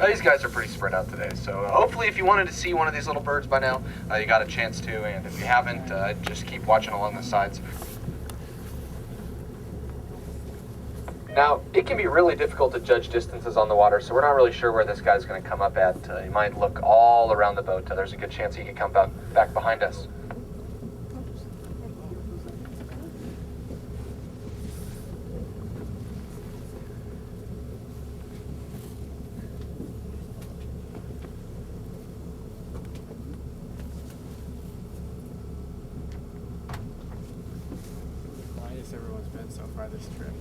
These guys are pretty spread out today, so hopefully if you wanted to see one of these little birds by now, you got a chance to, and if you haven't, just keep watching along the sides. Now, it can be really difficult to judge distances on the water, so we're not really sure where this guy's going to come up at. He might look all around the boat. There's a good chance he could come back behind us. Quietest everyone's been so far this trip.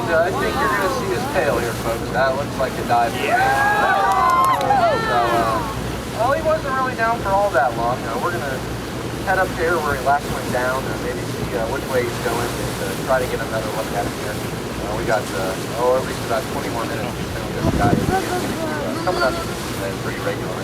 I think you're going to see his tail here, folks. That looks like a dive. Yeah. So, well, he wasn't really down for all that long. We're going to head up here where he last went down and maybe see which way he's going and try to get another look at him here. We got, at least about 20 more minutes to spend with this guy. He's coming up pretty regular.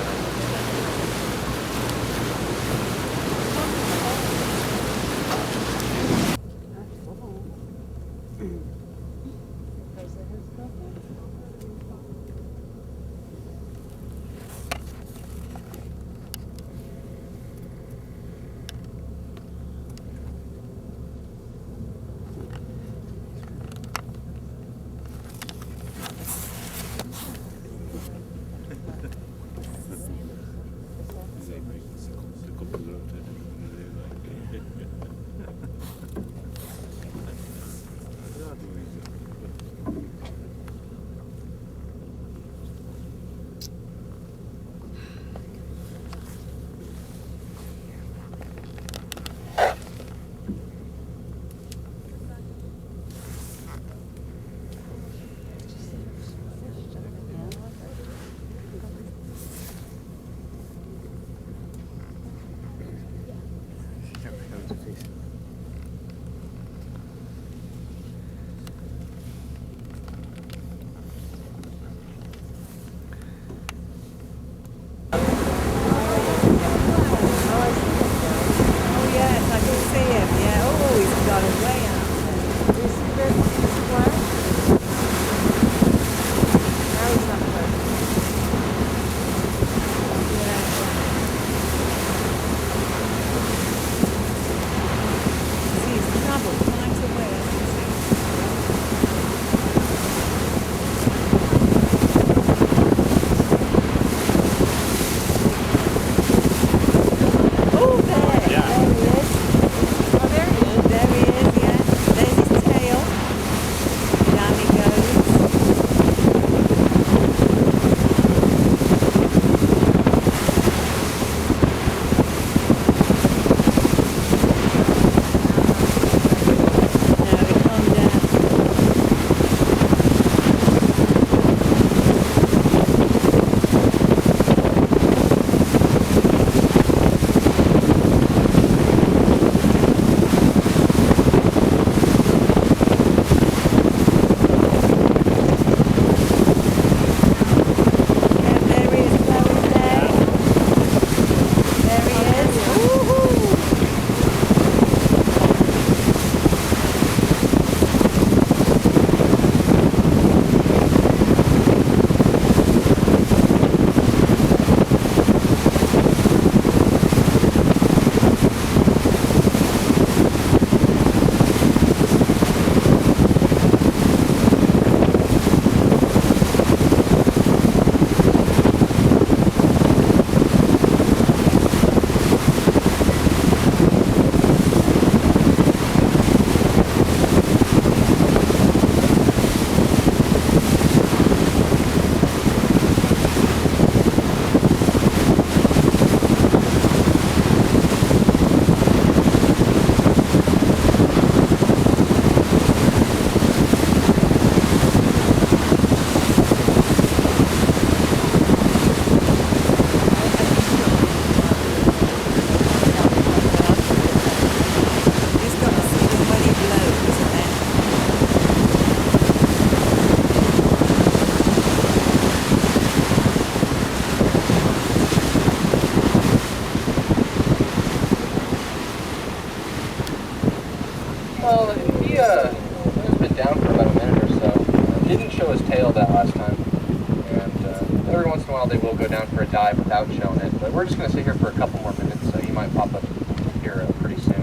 didn't show his tail that last time. And every once in a while they will go down for a dive without showing it. But we're just going to sit here for a couple more minutes, so he might pop up here pretty soon.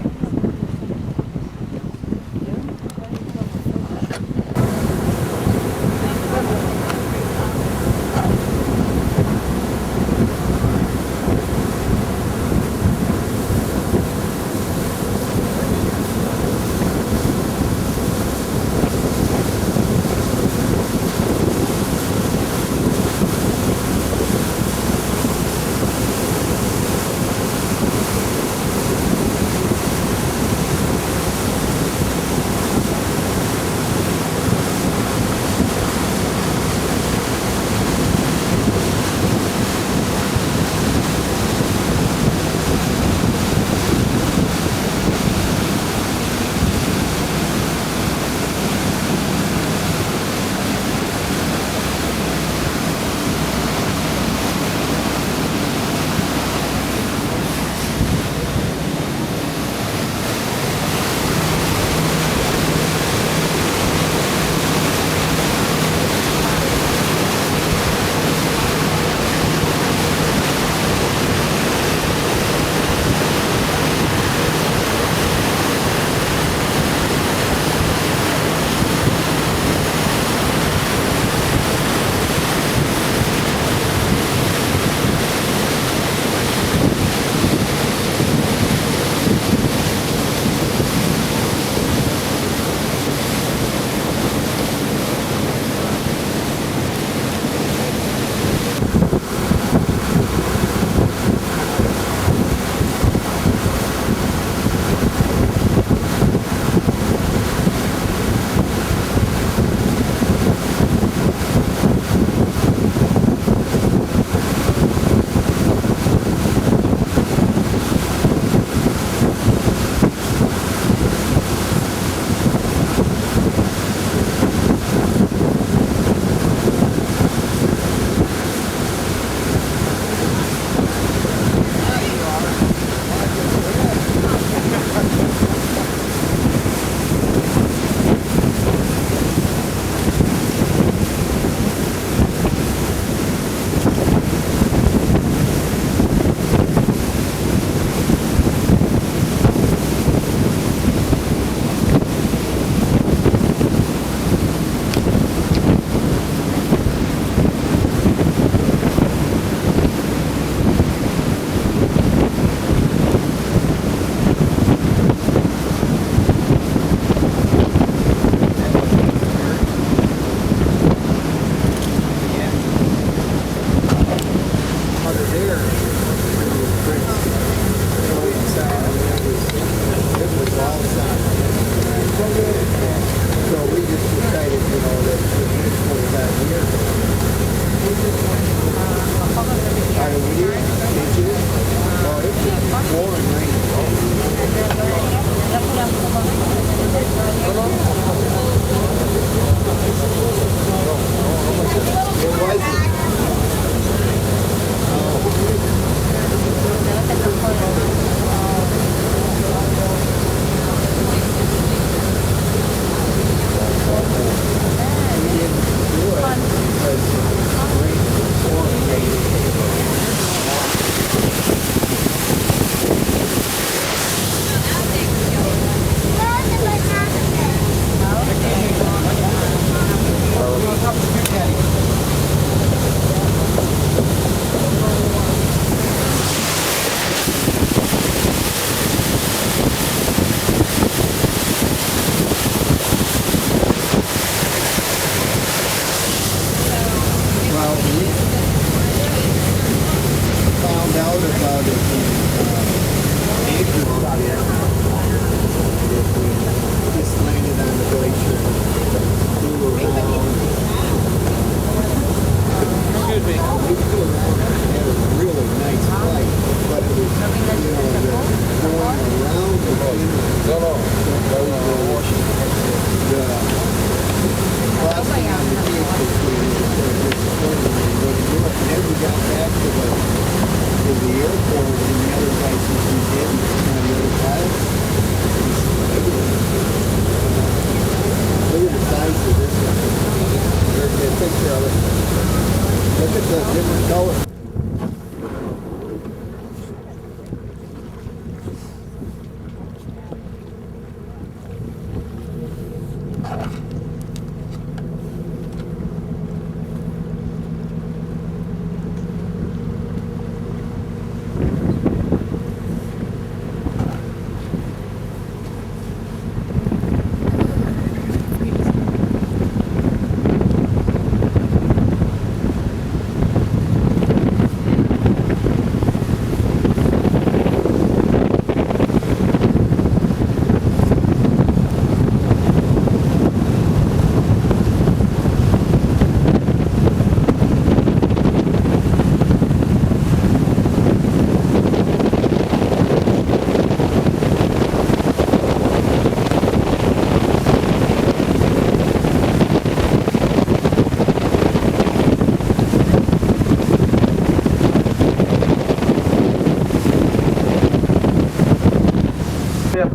a different color.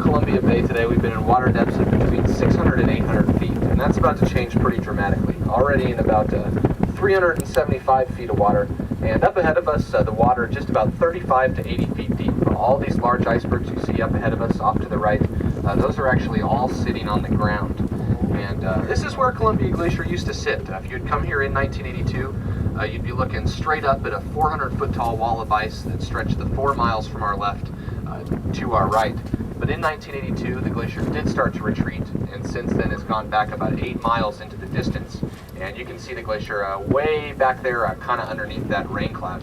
Columbia Bay today. We've been in water depths of between 600 and 800 feet, and that's about to change pretty dramatically. Already in about 375 feet of water, and up ahead of us, the water just about 35 to 80 feet deep. All these large icebergs you see up ahead of us, off to the right, those are actually all sitting on the ground. And this is where Columbia Glacier used to sit. If you'd come here in 1982, you'd be looking straight up at a 400-foot tall wall of ice that stretched the 4 miles from our left to our right. But in 1982, the glacier did start to retreat, and since then has gone back about 8 miles into the distance. And you can see the glacier way back there, kind of underneath that rain cloud.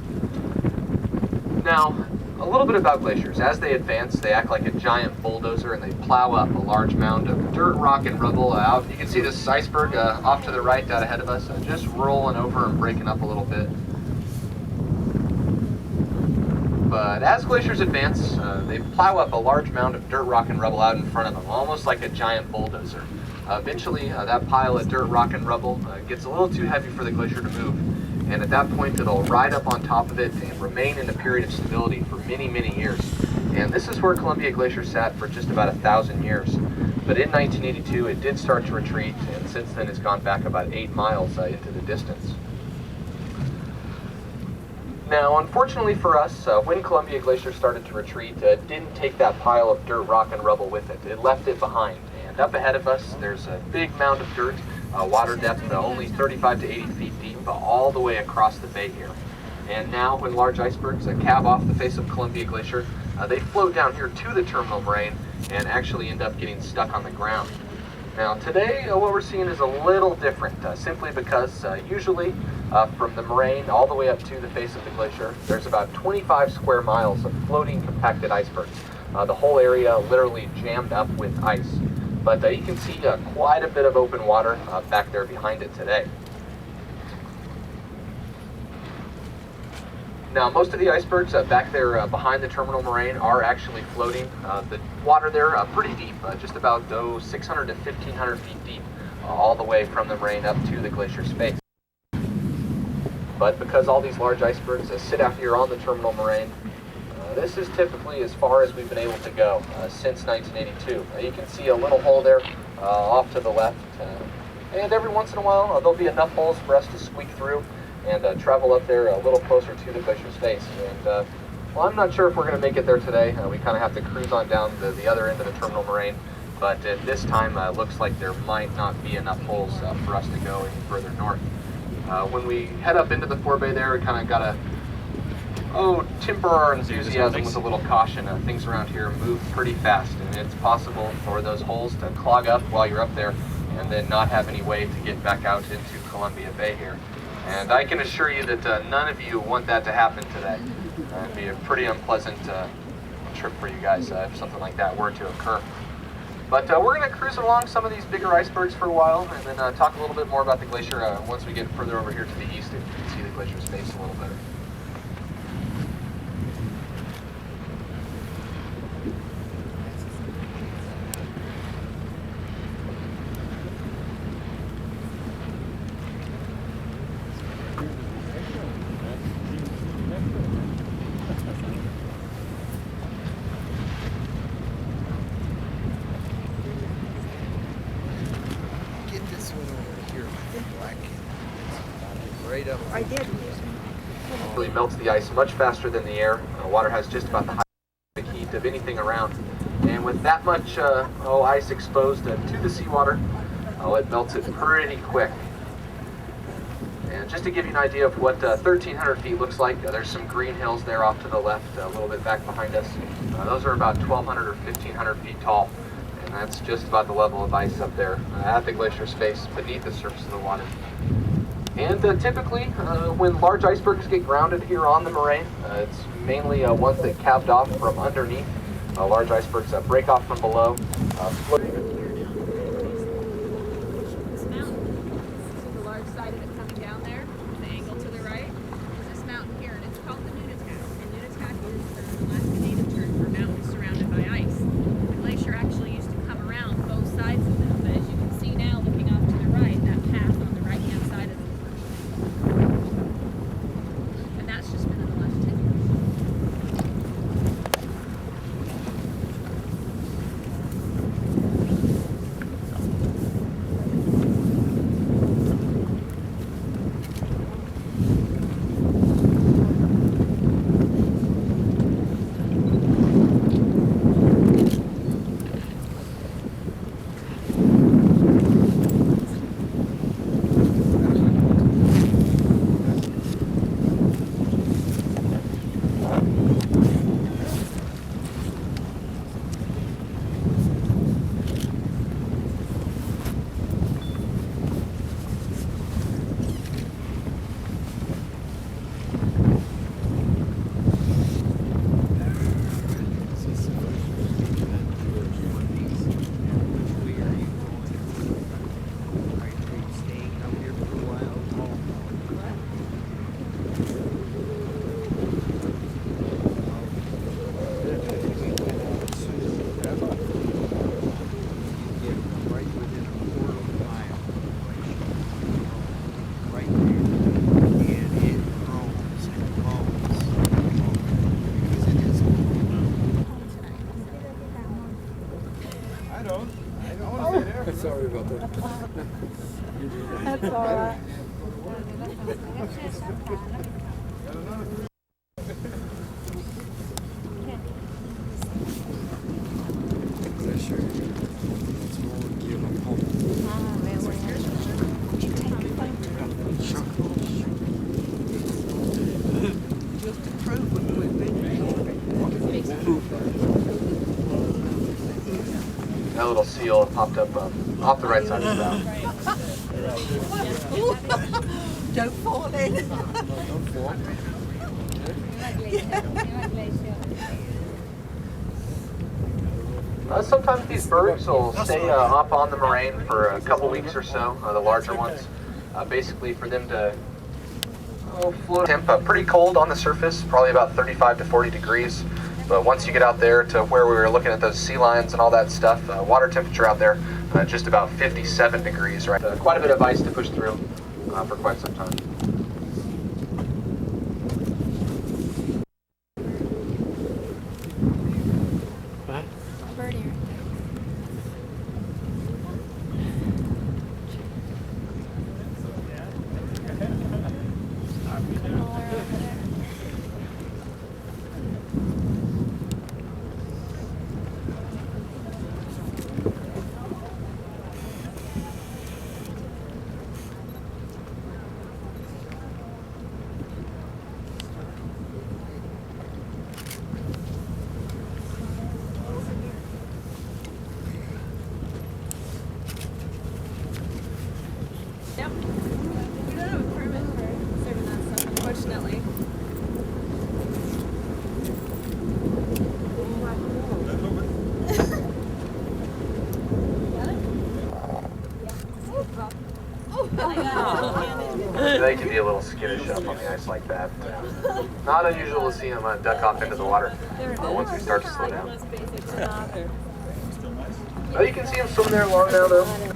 Now, a little bit about glaciers. As they advance, they act like a giant bulldozer, and they plow up a large mound of dirt, rock, and rubble out. You can see this iceberg off to the right, out ahead of us, just rolling over and breaking up a little bit. But as glaciers advance, they plow up a large mound of dirt, rock, and rubble out in front of them, almost like a giant bulldozer. Eventually, that pile of dirt, rock, and rubble gets a little too heavy for the glacier to move, and at that point it'll ride up on top of it and remain in a period of stability for many, many years. And this is where Columbia Glacier sat for just about 1,000 years. But in 1982, it did start to retreat, and since then it's gone back about 8 miles into the distance. Now, unfortunately for us, when Columbia Glacier started to retreat, it didn't take that pile of dirt, rock, and rubble with it. It left it behind. And up ahead of us, there's a big mound of dirt, water depth only 35 to 80 feet deep, all the way across the bay here. And now, when large icebergs calve off the face of Columbia Glacier, they float down here to the terminal moraine and actually end up getting stuck on the ground. Now today, what we're seeing is a little different, simply because usually from the moraine all the way up to the face of the glacier, there's about 25 square miles of floating compacted icebergs. The whole area literally jammed up with ice. But you can see quite a bit of open water back there behind it today. Now, most of the icebergs back there behind the terminal moraine are actually floating. The water there pretty deep, just about 600 to 1,500 feet deep, all the way from the moraine up to the glacier's face. But because all these large icebergs sit out here on the terminal moraine, this is typically as far as we've been able to go since 1982. You can see a little hole there off to the left, and every once in a while there'll be enough holes for us to squeak through and travel up there a little closer to the glacier's face. And well, I'm not sure if we're going to make it there today. We kind of have to cruise on down the other end of the terminal moraine, but at this time looks like there might not be enough holes for us to go any further north. When we head up into the forebay there, we kind of got to temper our enthusiasm with a little caution. Things around here move pretty fast, and it's possible for those holes to clog up while you're up there and then not have any way to get back out into Columbia Bay here. And I can assure you that none of you want that to happen today. It'd be a pretty unpleasant trip for you guys if something like that were to occur. But we're going to cruise along some of these bigger icebergs for a while, and then talk a little bit more about the glacier once we get further over here to the east and you can see the glacier's face a little better. Get this one over here, black. Right up. I did. really melts the ice much faster than the air. Water has just about the highest heat of anything around. And with that much ice exposed to the seawater, it melts it pretty quick. And just to give you an idea of what 1,300 feet looks like, there's some green hills there off to the left, a little bit back behind us. Those are about 1,200 or 1,500 feet tall, and that's just about the level of ice up there at the glacier's face beneath the surface of the water. And typically, when large icebergs get grounded here on the moraine, it's mainly ones that calved off from underneath. Large icebergs that break off from below. Sorry about that. That's all right. That little seal popped up off the right side of the bow. Don't fall in. Don't fall. Sometimes these birds will stay up on the moraine for a couple weeks or so, the larger ones. Basically for them to float. Temp pretty cold on the surface, probably about 35 to 40 degrees. But once you get out there to where we were looking at those sea lions and all that stuff, water temperature out there just about 57 degrees, right? Quite a bit of ice to push through for quite some time. Birdie. Yep. We don't have a permit for serving that stuff, unfortunately. They can be a little skittish up on the ice like that. Not unusual to see them duck off into the water once we start to slow down. Oh, you can see them swimming there along now though.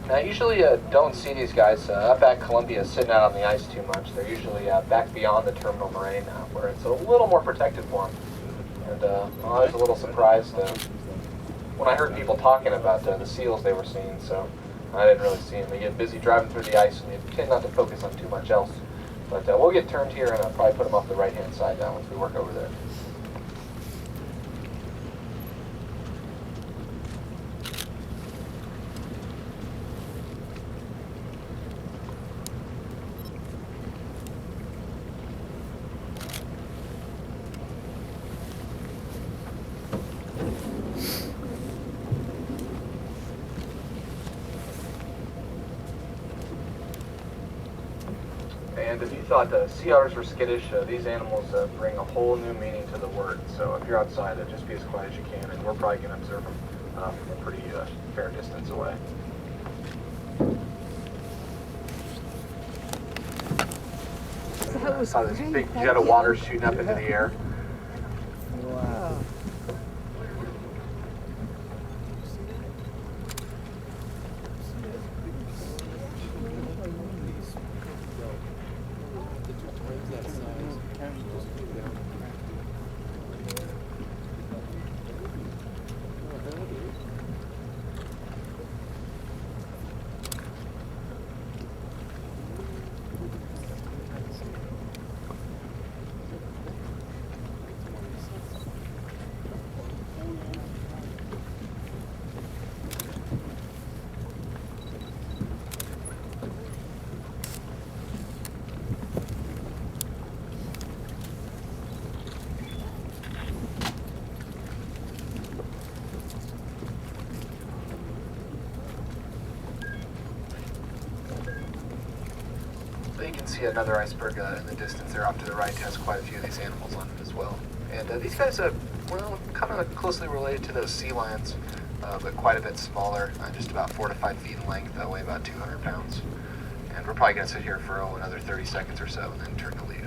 Now, I usually don't see these guys up at Columbia sitting out on the ice too much. They're usually back beyond the terminal moraine where it's a little more protected for them. And I was a little surprised when I heard people talking about the seals they were seeing, so I didn't really see them. They get busy driving through the ice and you tend not to focus on too much else. But we'll get turned here and I'll probably put them off the right-hand side now once we work over there. And if you thought sea otters were skittish, these animals bring a whole new meaning to the word. So if you're outside, just be as quiet as you can, and we're probably going to observe them from a pretty fair distance away. I saw this big jet of water shooting up into the air. Wow. You can see another iceberg in the distance there off to the right. Has quite a few of these animals on it as well. And these guys are, well, kind of closely related to those sea lions, but quite a bit smaller, just about 4 to 5 feet in length, weigh about 200 pounds. And we're probably going to sit here for another 30 seconds or so and then turn to leave.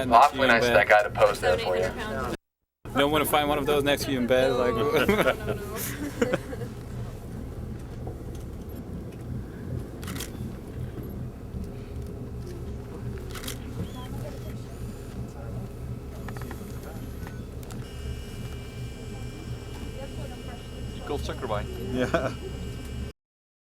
that next to you Awfully in nice of bed. that guy to post that for you. 700 pounds. You don't want to find one of those next to you in bed, like. No. Gulf Suckerbine. Yeah.